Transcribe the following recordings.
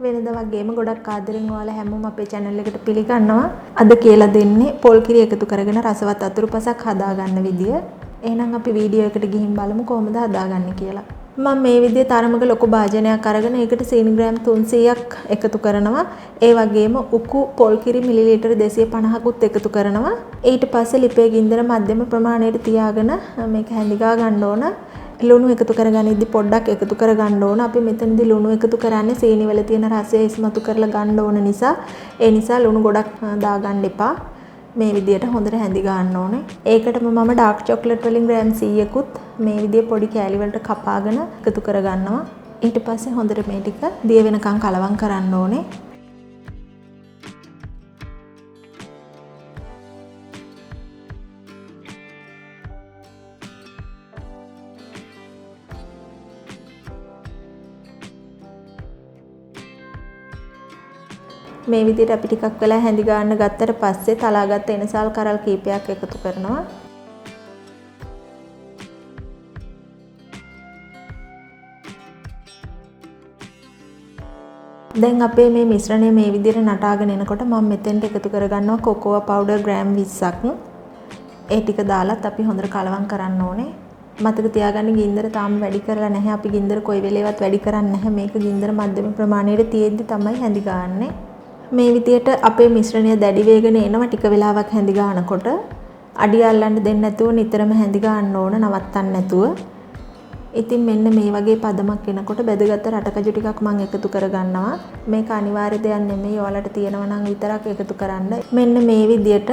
වෙනදා වගේම ගොඩක් ආදරෙන් ඔයාලා හැමෝම අපේ channel එකට පිළිගන්නවා. අද කියලා දෙන්නේ පොල් කිරි එකතු කරගෙන රසවත් අතුරුපසක් හදාගන්න විදිය. එහෙනම් අපි වීඩියෝ එකට ගිහින් බලමු කොහොමද හදාගන්නේ කියලා. මම මේ විදිහේ තරමක ලොකු භාජනයක් අරගෙන ඒකට සීනි ග්‍රෑම් 300ක් එකතු කරනවා. ඒ වගේම උකු පොල් කිරි මිලිලීටර 250කුත් එකතු කරනවා. ඊට පස්සේ ලිපේ ගින්දර මධ්‍යම ප්‍රමාණයට තියාගෙන මේක හැඳිගා ගන්න ඕන. ලුණු එකතු කරගනිද්දි පොඩ්ඩක් එකතු කරගන්න ඕන. අපි මෙතනදී ලුණු එකතු කරන්නේ සීනි වල තියෙන රසය ඉස්මතු කරලා ගන්න ඕන නිසා. ඒ නිසා ලුණු ගොඩක් දාගන්න එපා. මේ විදියට හොඳට හැඳි ගන්න ඕනේ. ඒකටම මම ඩාර්ක් චොක්ලට් වලින් ග්‍රෑම් 100කුත් මේ විදිය පොඩි කෑලි වලට කපාගෙන එකතු කරගන්නවා. ඊට පස්සේ හොඳට මේ ටික දිය වෙනකන් කලවම් කරන්න ඕනේ. මේ විදිහට අපි ටිකක් වෙලා හැඳි ගන්න ගත්තට පස්සේ තලාගත්ත එනසල් කරල් කීපයක් එකතු කරනවා. දැන් අපේ මේ මිශ්‍රණය මේ විදිහට නටාගෙන එනකොට මම මෙතෙන්ට එකතු කරගන්නවා කොකෝවා පවුඩර් ග්‍රෑම් 20ක්. ඒ ටික දාලත් අපි හොඳට කලවම් කරන්න ඕනේ. මතක තියාගන්න ගින්දර තාම වැඩි කරලා නැහැ. අපි ගින්දර කොයි වෙලේවත් වැඩි කරන්නේ නැහැ. මේක ගින්දර මධ්‍යම ප්‍රමාණයට තියෙද්දි තමයි හැඳි ගන්නේ. මේ විදියට අපේ මිශ්‍රණය දැඩි වේගන එනවා ටික වෙලාවක් හැඳි ගන්නකොට අඩිය අල්ලන්න දෙන්නේ නැතුව නිතරම හැඳි ගන්න ඕන නවත්තන්න නැතුව. ඉතින් මෙන්න මේ වගේ පදමක් එනකොට බෙදගත්ත රටකජු ටිකක් මම එකතු කරගන්නවා. මේක අනිවාර්ය දෙයක් නෙමෙයි. ඔයාලට තියෙනවා නම් විතරක් එකතු කරන්න. මෙන්න මේ විදියට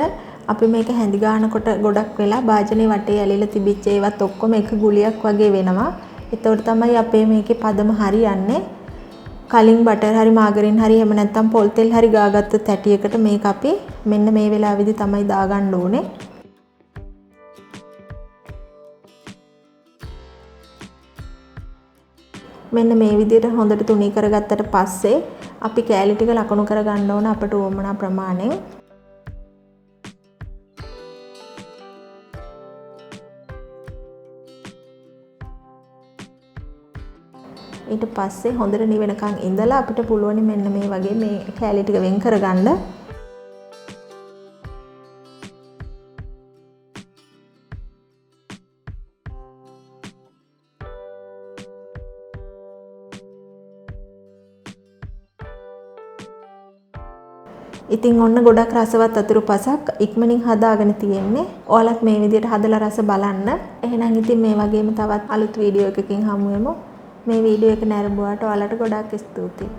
අපි මේක හැඳි ගන්නකොට ගොඩක් වෙලා භාජනේ වටේ ඇලිලා තිබිච්ච ඒවත් ඔක්කොම එක ගුලියක් වගේ වෙනවා. එතකොට තමයි අපේ මේකේ පදම හරියන්නේ. කලින් බටර් හරි මාගරින් හරි එහෙම නැත්නම් පොල් තෙල් හරි ගාගත්ත තැටියකට මේක අපි මෙන්න මේ වෙලාවේදී තමයි දාගන්න ඕනේ. මෙන්න මේ විදිහට හොඳට තුනී කරගත්තට පස්සේ අපි කෑලි ටික ලකුණු කරගන්න ඕන අපට උවමනා ප්‍රමාණයෙන්. ඊට පස්සේ හොඳට නිවෙනකන් ඉඳලා අපිට පුළුවන් මෙන්න මේ වගේ මේ කෑලි ටික වෙන් කරගන්න. ඉතින් ඔන්න ගොඩක් රසවත් අතුරුපසක් ඉක්මනින් හදාගෙන තියෙන්නේ. ඔයාලත් මේ විදිහට හදලා රස බලන්න. එහෙනම් ඉතින් මේ වගේම තවත් අලුත් වීඩියෝ එකකින් හමු වෙමු. මේ වීඩියෝ එක නැරඹුවාට ඔයාලට ගොඩාක් ස්තුතියි.